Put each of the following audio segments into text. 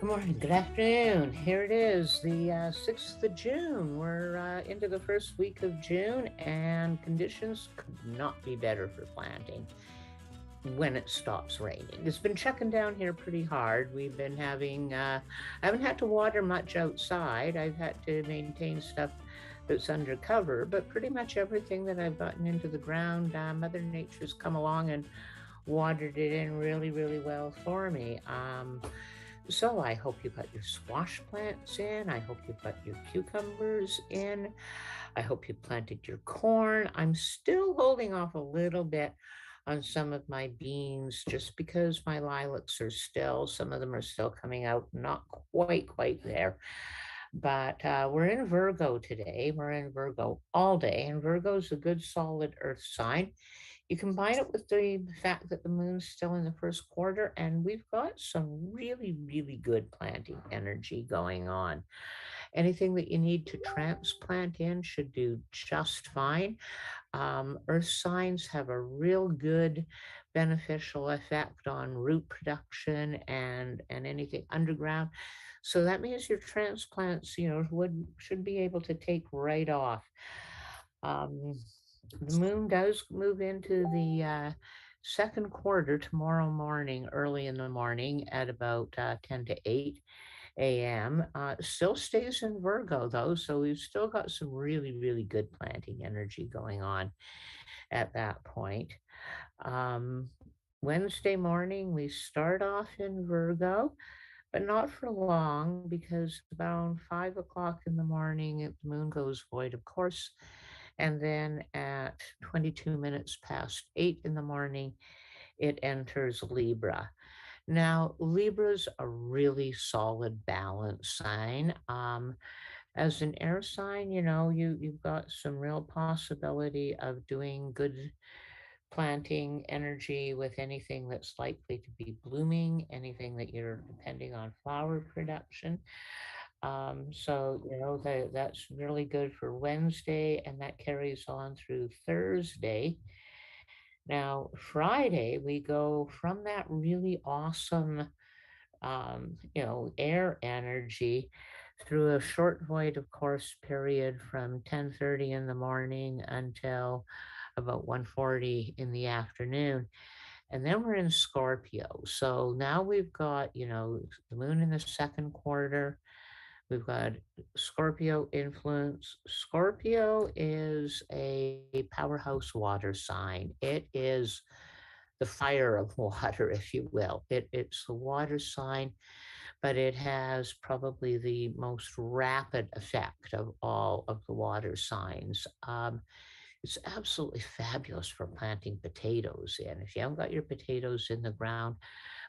Good morning, good afternoon. Here it is, the 6th of June. We're into the first week of June, and conditions could not be better for planting when it stops raining. It's been chucking down here pretty hard. We've been having, I haven't had to water much outside. I've had to maintain stuff that's under cover, but pretty much everything that I've gotten into the ground, Mother Nature's come along and watered it in really, really well for me. So I hope you got your squash plants in. I hope you got your cucumbers in. I hope you planted your corn. I'm still holding off a little bit on some of my beans just because my lilacs are still, some of them are still coming out, not quite there. But we're in Virgo today. We're in Virgo all day, and Virgo's a good solid earth sign. You combine it with the fact that the moon's still in the first quarter, and we've got some really, really good planting energy going on. Anything that you need to transplant in should do just fine. Earth signs have a real good beneficial effect on root production and anything underground. So that means your transplants, would should be able to take right off. Um, the moon does move into the second quarter tomorrow morning, early in the morning at about 10 to 8 a.m. Still stays in Virgo though, so we've still got some really, really good planting energy going on at that point. Um, Wednesday morning, we start off in Virgo, but not for long because around 5 o'clock in the morning, the moon goes void, of course. And then at 22 minutes past 8 in the morning, it enters Libra. Now, Libra's a really solid balance sign. As an air sign, you've got some real possibility of doing good planting energy with anything that's likely to be blooming, anything that you're depending on flower production. So, that's really good for Wednesday, and that carries on through Thursday. Now, Friday, we go from that really awesome, air energy through a short void of course period from 10:30 in the morning until about 1:40 in the afternoon. And then we're in Scorpio. So now we've got, the moon in the second quarter. We've got Scorpio influence. Scorpio is a powerhouse water sign. It is the fire of water, if you will. It's the water sign, but it has probably the most rapid effect of all of the water signs. It's absolutely fabulous for planting potatoes in. If you haven't got your potatoes in the ground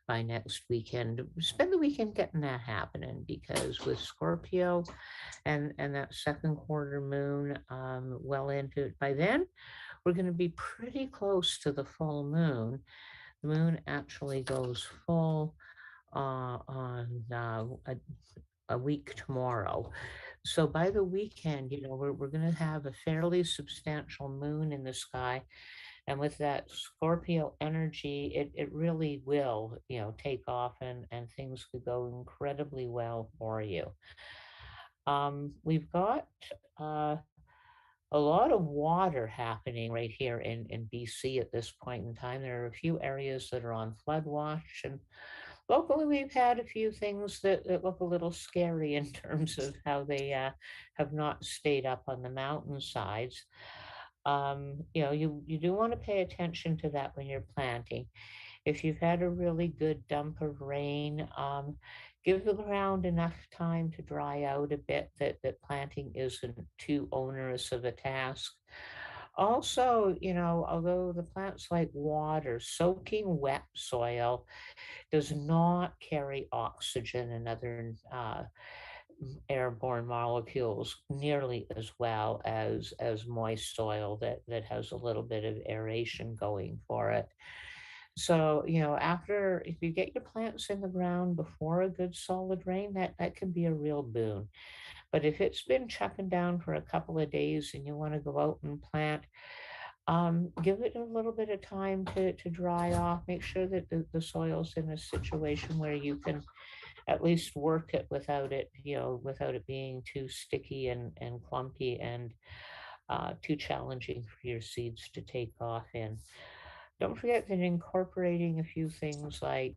by next weekend, spend the weekend getting that happening because with Scorpio and that second quarter moon well into it, by then we're going to be pretty close to the full moon. The moon actually goes full on a week tomorrow. So by the weekend, we're going to have a fairly substantial moon in the sky. And with that Scorpio energy, it really will, take off and things could go incredibly well for you. We've got a lot of water happening right here in BC at this point in time. There are a few areas that are on flood watch, and locally we've had a few things that look a little scary in terms of how they have not stayed up on the mountainsides. You do want to pay attention to that when you're planting. If you've had a really good dump of rain, give the ground enough time to dry out a bit that planting isn't too onerous of a task. Also, although the plants like water, soaking wet soil does not carry oxygen and other airborne molecules nearly as well as moist soil that has a little bit of aeration going for it. So, after if you get your plants in the ground before a good solid rain, that can be a real boon. But if it's been chucking down for a couple of days and you want to go out and plant, give it a little bit of time to dry off. Make sure that the soil's in a situation where you can at least work it without it, without it being too sticky and clumpy and too challenging for your seeds to take off in. Don't forget that incorporating a few things like,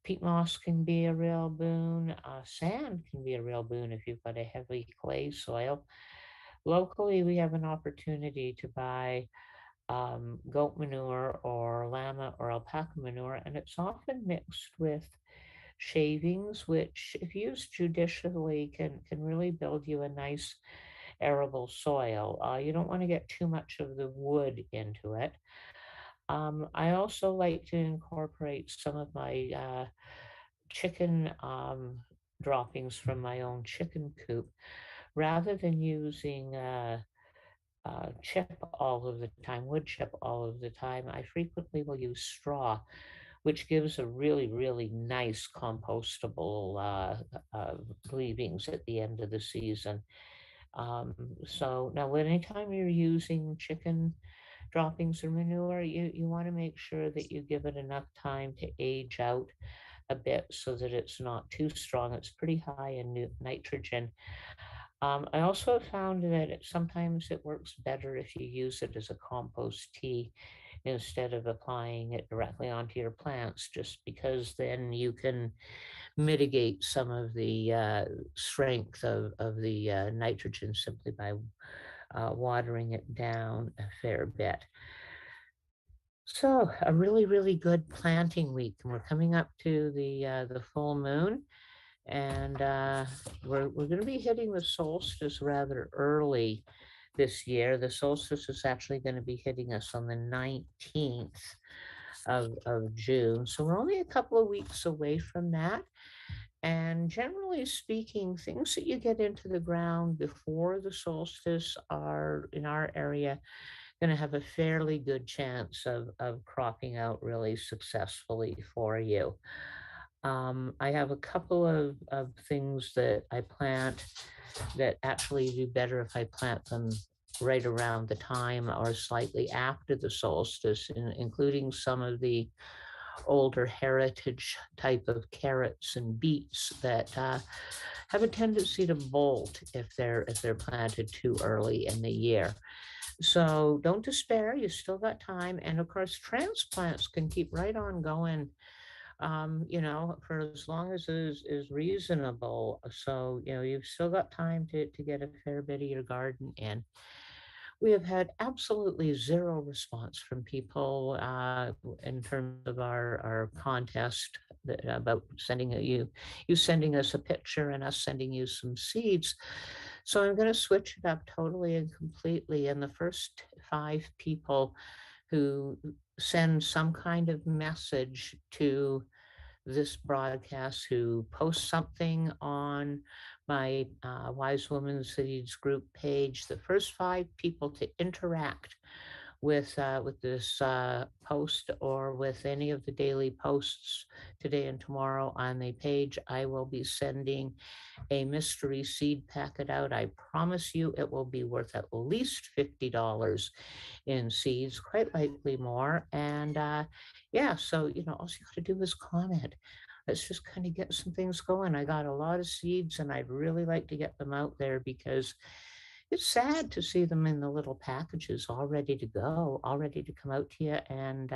peat moss can be a real boon. Sand can be a real boon if you've got a heavy clay soil. Locally, we have an opportunity to buy goat manure or llama or alpaca manure, and it's often mixed with shavings, which, if used judiciously, can really build you a nice arable soil. You don't want to get too much of the wood into it. I also like to incorporate some of my chicken droppings from my own chicken coop rather than using chip all of the time, wood chip all of the time. I frequently will use straw, which gives a really, really nice compostable leavings at the end of the season. Um, so now, anytime you're using chicken droppings or manure, you want to make sure that you give it enough time to age out a bit so that it's not too strong. It's pretty high in nitrogen. I also found that sometimes it works better if you use it as a compost tea instead of applying it directly onto your plants, just because then you can mitigate some of the strength of the nitrogen simply by watering it down a fair bit. So a really, really good planting week, and we're coming up to the full moon, and we're going to be hitting the solstice rather early this year. The solstice is actually going to be hitting us on the 19th of June, so we're only a couple of weeks away from that. And generally speaking, things that you get into the ground before the solstice are, in our area, going to have a fairly good chance of cropping out really successfully for you. I have a couple of things that I plant that actually do better if I plant them right around the time or slightly after the solstice, including some of the older heritage type of carrots and beets that have a tendency to bolt if they're planted too early in the year. So don't despair, you still got time. And of course, transplants can keep right on going, for as long as is reasonable. So, you've still got time to get a fair bit of your garden in. We have had absolutely zero response from people in terms of our contest about sending you sending us a picture and us sending you some seeds. So I'm going to switch it up totally and completely. And the first 5 people who send some kind of message to this broadcast, who post something on my Wise Women Seeds group page, the first 5 people to interact with this post or with any of the daily posts today and tomorrow on the page, I will be sending a mystery seed packet out. I promise you it will be worth at least $50 in seeds, quite likely more. And yeah, so, all you got to do is comment. Let's just kind of get some things going. I got a lot of seeds and I'd really like to get them out there because it's sad to see them in the little packages all ready to go, all ready to come out to you. And,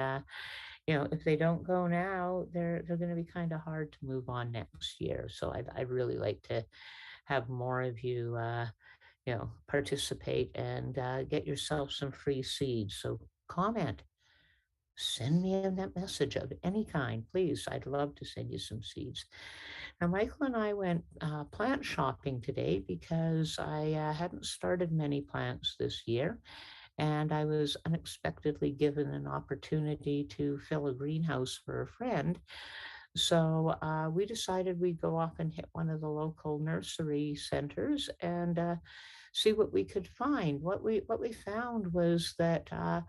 if they don't go now, they're going to be kind of hard to move on next year. So I'd really like to have more of you, participate and get yourself some free seeds. So comment, send me a net message of any kind, please. I'd love to send you some seeds. Now, Michael and I went plant shopping today because I hadn't started many plants this year. And I was unexpectedly given an opportunity to fill a greenhouse for a friend. So we decided we'd go off and hit one of the local nursery centers and see what we could find. What we found was that a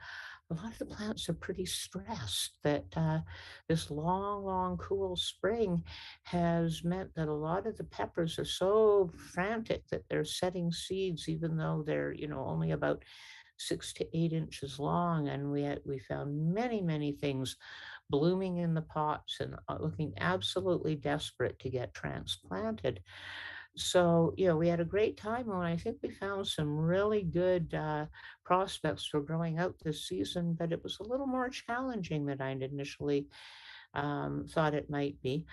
lot of the plants are pretty stressed. That this long, long, cool spring has meant that a lot of the peppers are so frantic that they're setting seeds, even though they're only about 6 to 8 inches long. And we found many, many things blooming in the pots and looking absolutely desperate to get transplanted. So, we had a great time, and I think we found some really good prospects for growing out this season, but it was a little more challenging than I'd initially thought it might be.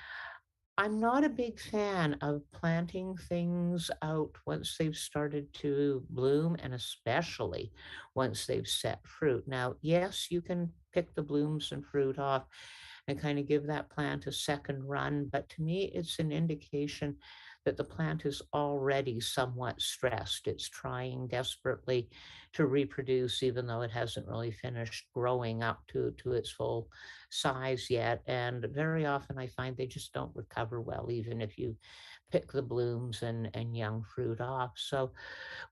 I'm not a big fan of planting things out once they've started to bloom, and especially once they've set fruit. Now, yes, you can pick the blooms and fruit off and kind of give that plant a second run, but to me, it's an indication that the plant is already somewhat stressed. It's trying desperately to reproduce, even though it hasn't really finished growing up to its full size yet. And very often I find they just don't recover well, even if you pick the blooms and young fruit off. So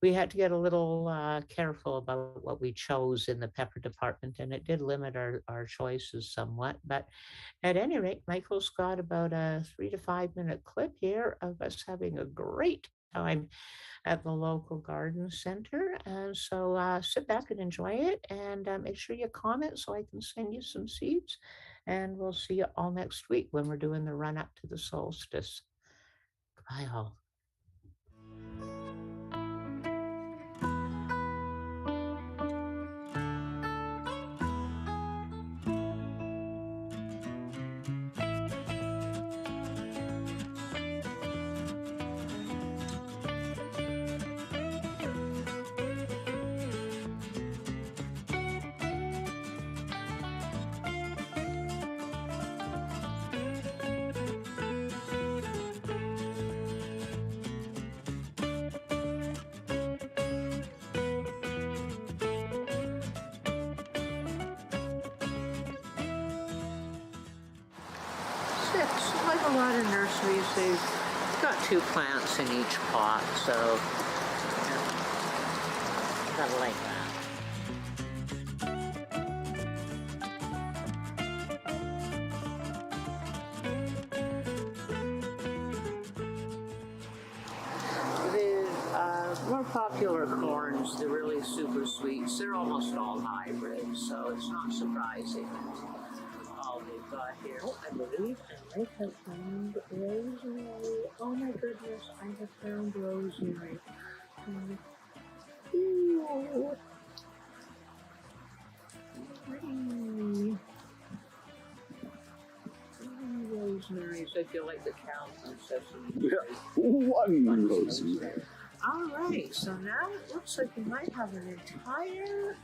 we had to get a little careful about what we chose in the pepper department, and it did limit our choices somewhat. But at any rate, Michael's got about a 3 to 5 minute clip here of us having a great time at the local garden center. And so sit back and enjoy it, and make sure you comment so I can send you some seeds. And we'll see you all next week when we're doing the run up to the solstice. Bye, all. Six. Like a lot of nurseries, they've got 2 plants in each pot, so gotta like that. The more popular corns, the really super sweets, they're almost all hybrids, so it's not surprising all they've got here. Oh, I believe I might have found rosemary. Oh my goodness, I have found rosemary. Ooh. Pretty. Rosemaries, I feel like the count on Sesame Street. One rosemary. All right, so now it looks like we might have an entire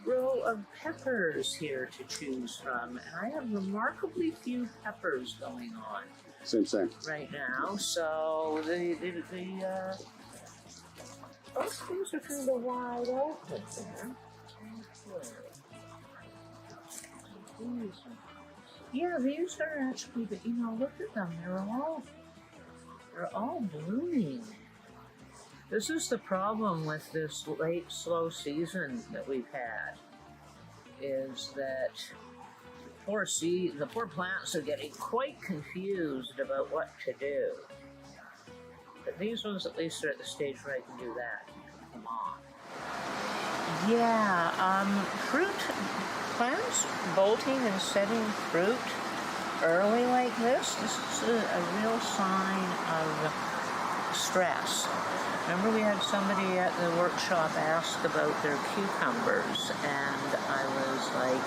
row of peppers here to choose from, and I have remarkably few peppers going on Same. right now. So those things are kind of wide open there. Yeah, these are actually, but look at them. They're all blooming. This is the problem with this late, slow season that we've had, is that the poor plants are getting quite confused about what to do. But these ones at least are at the stage where I can do that. Come on. Yeah, fruit plants bolting and setting fruit early like this is a real sign of stress. Remember, we had somebody at the workshop ask about their cucumbers, and I was like,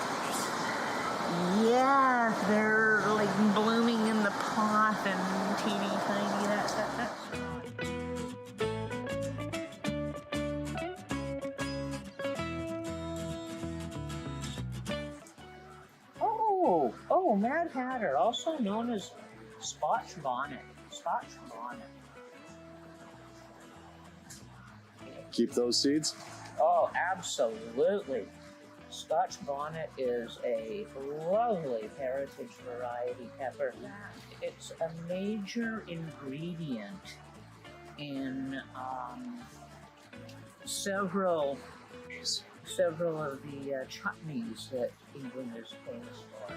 yeah, they're like blooming in the pot and teeny tiny. That's Oh, Mad Hatter, also known as Scotch bonnet. Keep those seeds? Oh, absolutely. Scotch bonnet is a lovely heritage variety pepper. It's a major ingredient in several of the chutneys that England is famous for.